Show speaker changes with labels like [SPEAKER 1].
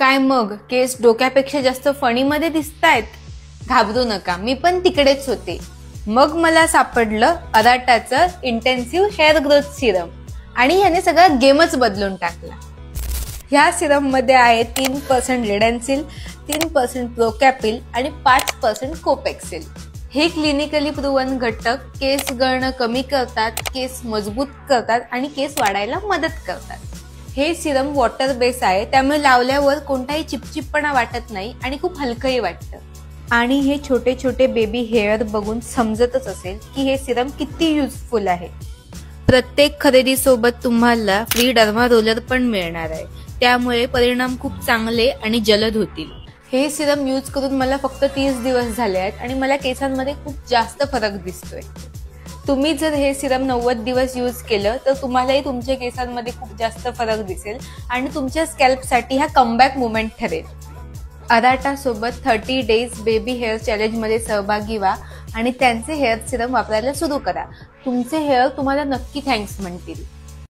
[SPEAKER 1] काय मग केस डोक्यापेक्षा जास्त फणीमध्ये दिसतायत? घाबरू नका, मी पण तिकडेच होते. मग मला सापडलं अराटाचं इंटेन्सिव्ह हेअर ग्रोथ सिरम आणि ह्याने सगळा गेमच बदलून टाकला. ह्या सिरम मध्ये आहे 3% रेडॅन्सिल, 3% प्रोकॅपिल आणि 5% कोपेक्सिल. हे क्लिनिकली प्रूव्हन घटक केस गळणं कमी करतात, केस मजबूत करतात आणि केस वाढायला मदत करतात. हे सिरम वॉटर बेस आहे, त्यामुळे लावल्यावर कोणताही चिपचिपपणा वाटत नाही आणि खूप हलकंही वाटतं. आणि हे छोटे छोटे बेबी हेअर बघून समजतच असेल की हे सिरम किती युजफुल आहे. प्रत्येक खरेदीसोबत तुम्हाला फ्री डर्मा रोलर पण मिळणार आहे, त्यामुळे परिणाम खूप चांगले आणि जलद होतील. हे सिरम यूज करून मला फक्त 30 दिवस झाले आहेत आणि मला केसांमध्ये खूप जास्त फरक दिसतोय. तुम्ही जर हे सिरम 90 दिवस यूज केलं तर तुम्हालाही तुमच्या केसांमध्ये खूप जास्त फरक दिसेल आणि तुमच्या स्कॅल्पसाठी हा कमबॅक मुवमेंट ठरेल. अराटा सोबत 30 डेज बेबी हेअर चॅलेंज मध्ये सहभागी व्हा आणि त्यांचे हेअर सिरम वापरायला सुरू करा. तुमचे हेअर तुम्हाला नक्की थँक्स म्हणतील.